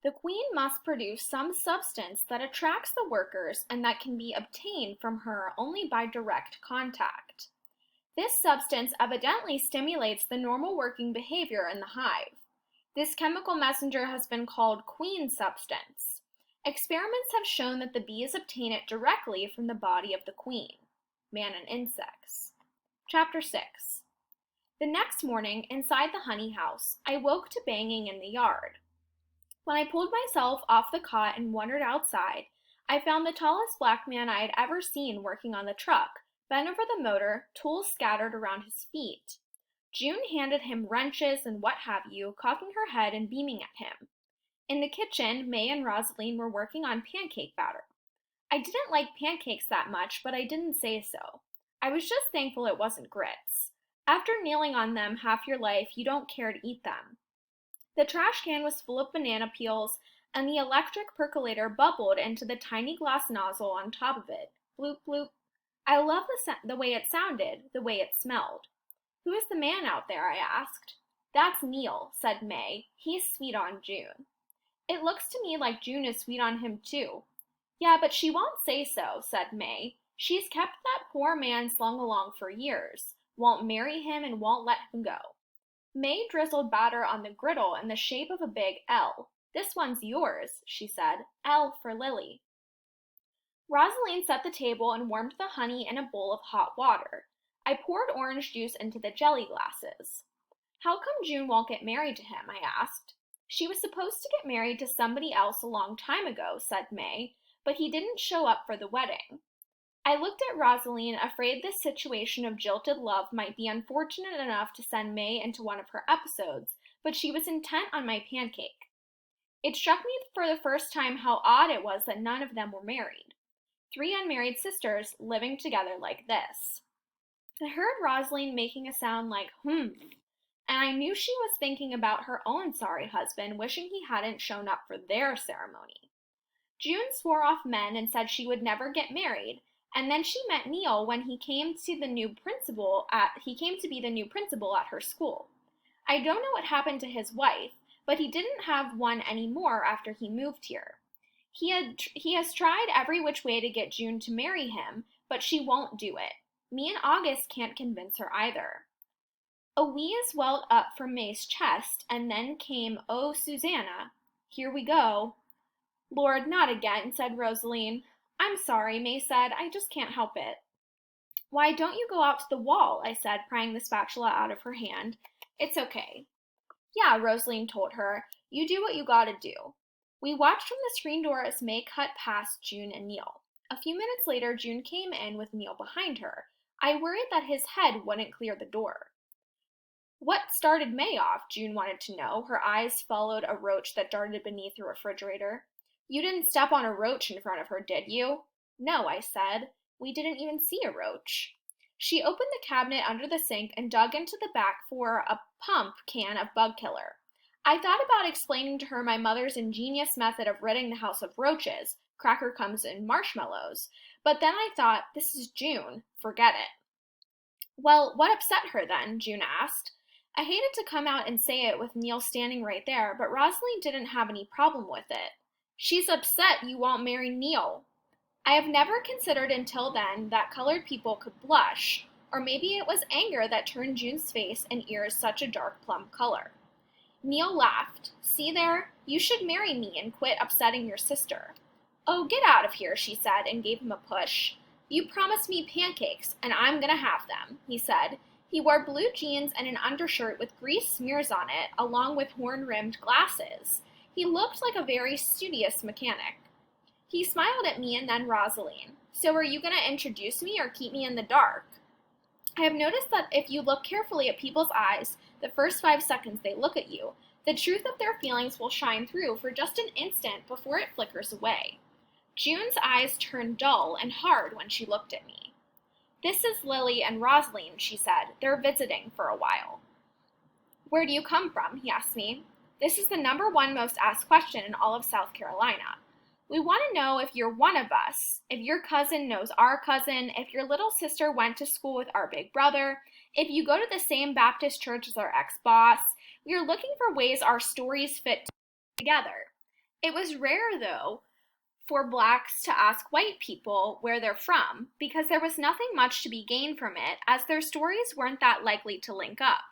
The queen must produce some substance that attracts the workers and that can be obtained from her only by direct contact. This substance evidently stimulates the normal working behavior in the hive. This chemical messenger has been called queen substance. Experiments have shown that the bees obtain it directly from the body of the queen. Man and insects. Chapter 6. The next morning, inside the honey house, I woke to banging in the yard. When I pulled myself off the cot and wandered outside, I found the tallest black man I had ever seen working on the truck, bent over the motor, tools scattered around his feet. June handed him wrenches and what have you, cocking her head and beaming at him. In the kitchen, May and Rosaline were working on pancake batter. I didn't like pancakes that much, but I didn't say so. I was just thankful it wasn't grits. After kneeling on them half your life, you don't care to eat them. The trash can was full of banana peels, and the electric percolator bubbled into the tiny glass nozzle on top of it. Bloop, bloop. I love the way it sounded, the way it smelled. Who is the man out there? I asked. That's Neil, said May. He's sweet on June. It looks to me like June is sweet on him too. Yeah, but she won't say so, said May. She's kept that poor man slung along for years, won't marry him and won't let him go. May drizzled batter on the griddle in the shape of a big L. This one's yours, she said. L for Lily. Rosaline set the table and warmed the honey in a bowl of hot water. I poured orange juice into the jelly glasses. How come June won't get married to him? I asked. She was supposed to get married to somebody else a long time ago, said May, but he didn't show up for the wedding. I looked at Rosaline, afraid this situation of jilted love might be unfortunate enough to send May into one of her episodes, but she was intent on my pancake. It struck me for the first time how odd it was that none of them were married. 3 unmarried sisters living together like this. I heard Rosaline making a sound like and I knew she was thinking about her own sorry husband, wishing he hadn't shown up for their ceremony. June swore off men and said she would never get married, and then she met Neil when he came to be the new principal at her school. I don't know what happened to his wife, but he didn't have one anymore after he moved here. He has tried every which way to get June to marry him, but she won't do it. Me and August can't convince her either. A wheeze welled up from May's chest, and then came, "Oh, Susanna, here we go." "Lord, not again," said Rosaline. "I'm sorry," May said. "I just can't help it." "Why don't you go out to the wall?" I said, prying the spatula out of her hand. "It's okay." "Yeah," Rosaline told her. "You do what you gotta do." We watched from the screen door as May cut past June and Neil. A few minutes later, June came in with Neil behind her. I worried that his head wouldn't clear the door. "What started May off?" June wanted to know. Her eyes followed a roach that darted beneath the refrigerator. "You didn't step on a roach in front of her, did you?" "No," I said. "We didn't even see a roach." She opened the cabinet under the sink and dug into the back for a pump can of bug killer. I thought about explaining to her my mother's ingenious method of ridding the house of roaches, cracker crumbs and marshmallows, but then I thought, this is June, forget it. "Well, what upset her then?" June asked. I hated to come out and say it with Neil standing right there, but Rosaline didn't have any problem with it. "She's upset you won't marry Neil." I have never considered until then that colored people could blush, or maybe it was anger that turned June's face and ears such a dark plum color. Neil laughed. "See there? You should marry me and quit upsetting your sister." "Oh, get out of here," she said, and gave him a push. "You promised me pancakes, and I'm gonna have them," he said. He wore blue jeans and an undershirt with grease smears on it, along with horn-rimmed glasses. He looked like a very studious mechanic. He smiled at me and then Rosaline. "So are you going to introduce me or keep me in the dark?" I have noticed that if you look carefully at people's eyes, the first 5 seconds they look at you, the truth of their feelings will shine through for just an instant before it flickers away. June's eyes turned dull and hard when she looked at me. "This is Lily and Rosaline," she said. "They're visiting for a while." "Where do you come from?" he asked me. This is the #1 most asked question in all of South Carolina. We want to know if you're one of us, if your cousin knows our cousin, if your little sister went to school with our big brother, if you go to the same Baptist church as our ex-boss. We are looking for ways our stories fit together. It was rare, though, for blacks to ask white people where they're from, because there was nothing much to be gained from it, as their stories weren't that likely to link up.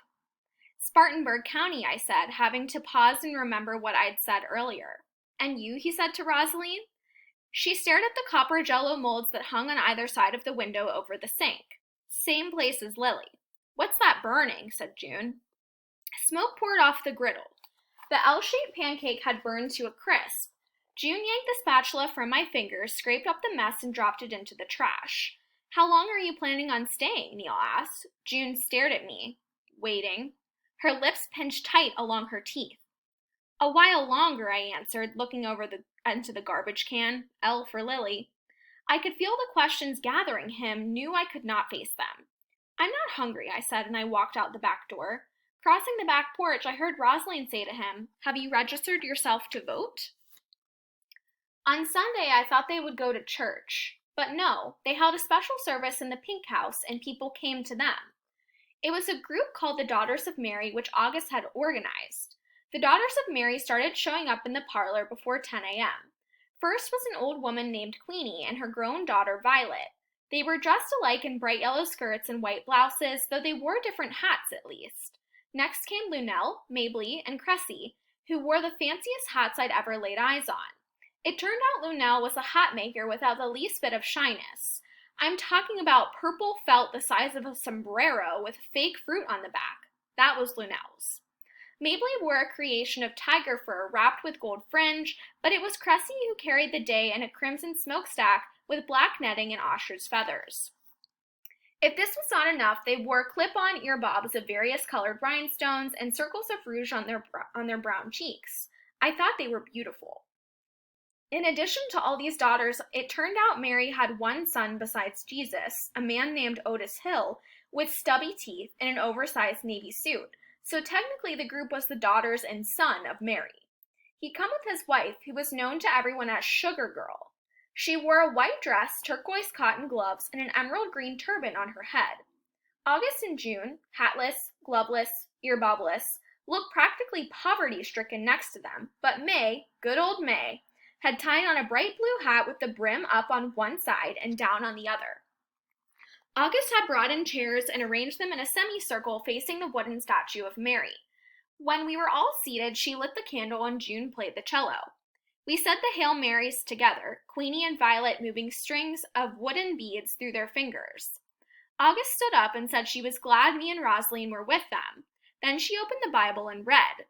Spartanburg County, I said, having to pause and remember what I'd said earlier. And you, he said to Rosaline. She stared at the copper jello molds that hung on either side of the window over the sink. Same place as Lily. What's that burning? Said June. Smoke poured off the griddle. The L-shaped pancake had burned to a crisp. June yanked the spatula from my fingers, scraped up the mess, and dropped it into the trash. How long are you planning on staying? Neil asked. June stared at me, waiting. Her lips pinched tight along her teeth. A while longer, I answered, looking over into the garbage can. L for Lily. I could feel the questions gathering him, knew I could not face them. I'm not hungry, I said, and I walked out the back door. Crossing the back porch, I heard Rosaline say to him, Have you registered yourself to vote? On Sunday, I thought they would go to church. But no, they held a special service in the Pink House, and people came to them. It was a group called the Daughters of Mary, which August had organized. The Daughters of Mary started showing up in the parlor before 10 a.m. First was an old woman named Queenie and her grown daughter Violet. They were dressed alike in bright yellow skirts and white blouses, though they wore different hats at least. Next came Lunell, Mabley, and Cressy, who wore the fanciest hats I'd ever laid eyes on. It turned out Lunell was a hat maker without the least bit of shyness. I'm talking about purple felt the size of a sombrero with fake fruit on the back. That was Lunell's. Mabley wore a creation of tiger fur wrapped with gold fringe, but it was Cressy who carried the day in a crimson smokestack with black netting and ostrich feathers. If this was not enough, they wore clip-on earbobs of various colored rhinestones and circles of rouge on their brown cheeks. I thought they were beautiful. In addition to all these daughters, it turned out Mary had one son besides Jesus, a man named Otis Hill, with stubby teeth and an oversized navy suit. So technically the group was the daughters and son of Mary. He'd come with his wife, who was known to everyone as Sugar Girl. She wore a white dress, turquoise cotton gloves, and an emerald green turban on her head. August and June, hatless, gloveless, earbobless, looked practically poverty-stricken next to them, but May, good old May, had tied on a bright blue hat with the brim up on one side and down on the other. August had brought in chairs and arranged them in a semicircle facing the wooden statue of Mary. When we were all seated, she lit the candle and June played the cello. We said the Hail Marys together, Queenie and Violet moving strings of wooden beads through their fingers. August stood up and said she was glad me and Rosaline were with them. Then she opened the Bible and read.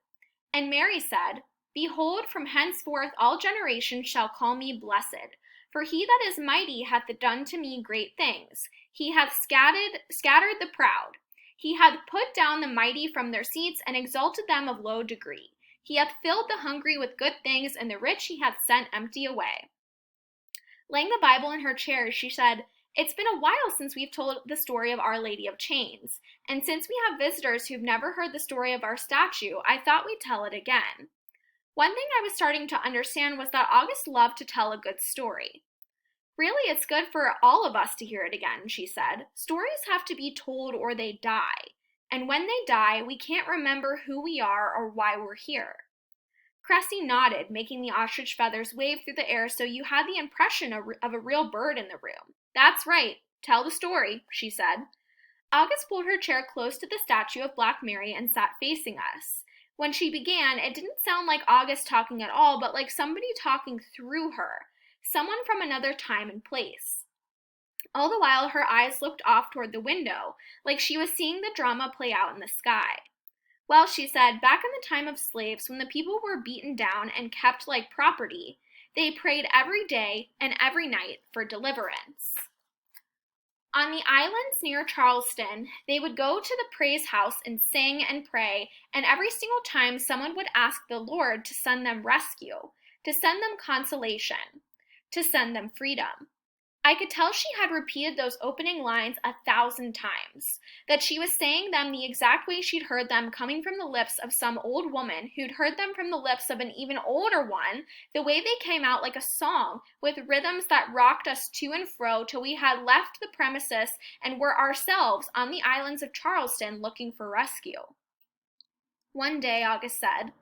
And Mary said, Behold, from henceforth all generations shall call me blessed. For he that is mighty hath done to me great things. He hath scattered the proud. He hath put down the mighty from their seats, and exalted them of low degree. He hath filled the hungry with good things, and the rich he hath sent empty away. Laying the Bible in her chair, she said, It's been a while since we've told the story of Our Lady of Chains, and since we have visitors who've never heard the story of our statue, I thought we'd tell it again. One thing I was starting to understand was that August loved to tell a good story. Really, it's good for all of us to hear it again, she said. Stories have to be told or they die. And when they die, we can't remember who we are or why we're here. Cressy nodded, making the ostrich feathers wave through the air so you had the impression of a real bird in the room. That's right. Tell the story, she said. August pulled her chair close to the statue of Black Mary and sat facing us. When she began, it didn't sound like August talking at all, but like somebody talking through her. Someone from another time and place. All the while, her eyes looked off toward the window, like she was seeing the drama play out in the sky. Well, she said, back in the time of slaves, when the people were beaten down and kept like property, they prayed every day and every night for deliverance. On the islands near Charleston, they would go to the praise house and sing and pray, and every single time someone would ask the Lord to send them rescue, to send them consolation, to send them freedom. I could tell she had repeated those opening lines 1,000 times, that she was saying them the exact way she'd heard them coming from the lips of some old woman who'd heard them from the lips of an even older one, the way they came out like a song, with rhythms that rocked us to and fro till we had left the premises and were ourselves on the islands of Charleston looking for rescue. One day, August said,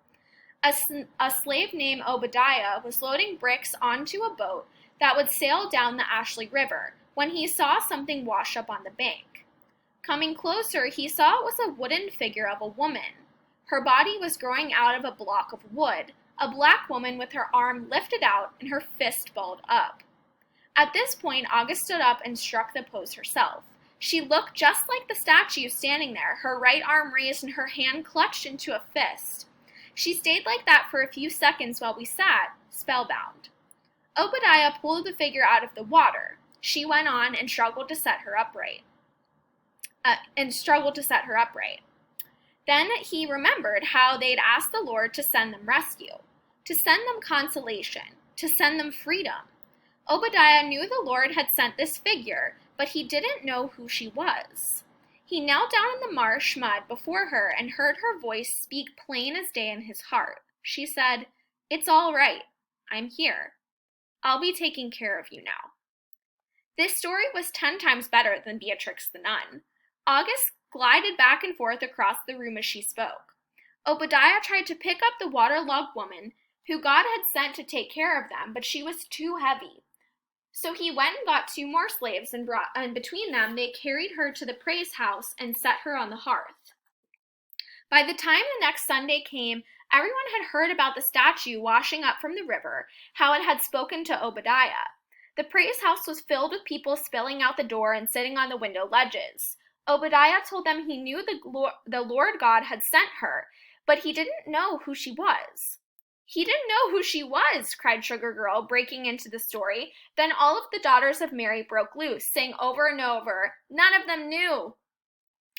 A slave named Obadiah was loading bricks onto a boat that would sail down the Ashley River when he saw something wash up on the bank. Coming closer, he saw it was a wooden figure of a woman. Her body was growing out of a block of wood, a black woman with her arm lifted out and her fist balled up. At this point, August stood up and struck the pose herself. She looked just like the statue standing there, her right arm raised and her hand clutched into a fist. She stayed like that for a few seconds while we sat, spellbound. Obadiah pulled the figure out of the water. She went on and struggled to set her upright. Then he remembered how they'd asked the Lord to send them rescue, to send them consolation, to send them freedom. Obadiah knew the Lord had sent this figure, but he didn't know who she was. He knelt down in the marsh mud before her and heard her voice speak plain as day in his heart. She said, "It's all right. I'm here. I'll be taking care of you now." This story was 10 times better than Beatrix the Nun. August glided back and forth across the room as she spoke. Obadiah tried to pick up the waterlogged woman who God had sent to take care of them, but she was too heavy. So he went and got 2 more slaves, and between them they carried her to the praise house and set her on the hearth. By the time the next Sunday came, everyone had heard about the statue washing up from the river, how it had spoken to Obadiah. The praise house was filled with people spilling out the door and sitting on the window ledges. Obadiah told them he knew the Lord God had sent her, but he didn't know who she was. "He didn't know who she was," cried Sugar Girl, breaking into the story. Then all of the daughters of Mary broke loose, saying over and over, "None of them knew."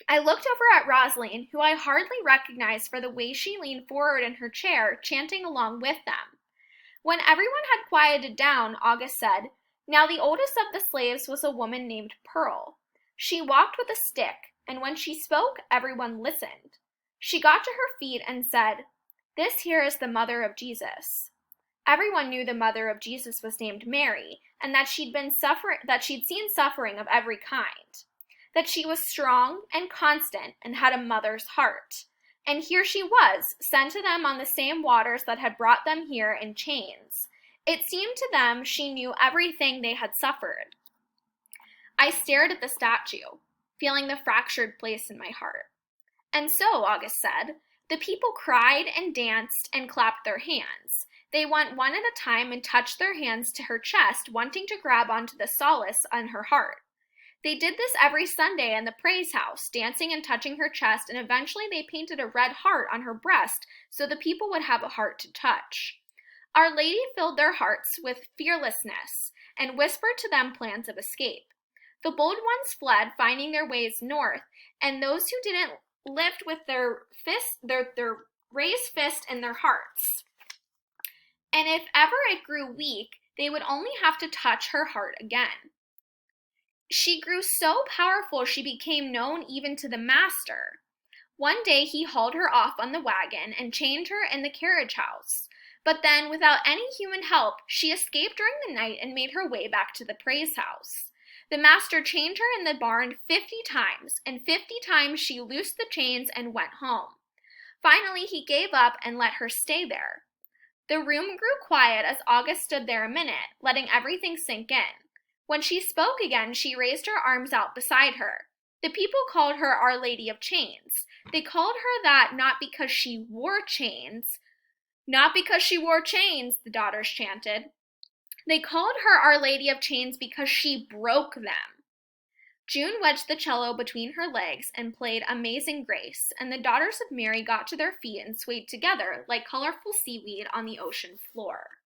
I looked over at Rosaline, who I hardly recognized for the way she leaned forward in her chair, chanting along with them. When everyone had quieted down, August said, "Now the oldest of the slaves was a woman named Pearl. She walked with a stick, and when she spoke, everyone listened. She got to her feet and said, 'This here is the mother of Jesus.' Everyone knew the mother of Jesus was named Mary, and that she'd seen suffering of every kind, that she was strong and constant and had a mother's heart. And here she was, sent to them on the same waters that had brought them here in chains. It seemed to them she knew everything they had suffered." I stared at the statue, feeling the fractured place in my heart. "And so," August said, "the people cried and danced and clapped their hands. They went one at a time and touched their hands to her chest, wanting to grab onto the solace on her heart. They did this every Sunday in the praise house, dancing and touching her chest, and eventually they painted a red heart on her breast so the people would have a heart to touch. Our Lady filled their hearts with fearlessness and whispered to them plans of escape. The bold ones fled, finding their ways north, and those who didn't lived with their raised fist in their hearts. And if ever it grew weak, they would only have to touch her heart again. She grew so powerful she became known even to the master. One day he hauled her off on the wagon and chained her in the carriage house. But then, without any human help, she escaped during the night and made her way back to the praise house. The master chained her in the barn 50 times, and 50 times she loosed the chains and went home. Finally, he gave up and let her stay there. The room grew quiet as August stood there a minute, letting everything sink in. When she spoke again, she raised her arms out beside her. The people called her Our Lady of Chains. They called her that not because she wore chains. "Not because she wore chains," the daughters chanted. They called her Our Lady of Chains because she broke them. June wedged the cello between her legs and played Amazing Grace, and the daughters of Mary got to their feet and swayed together like colorful seaweed on the ocean floor.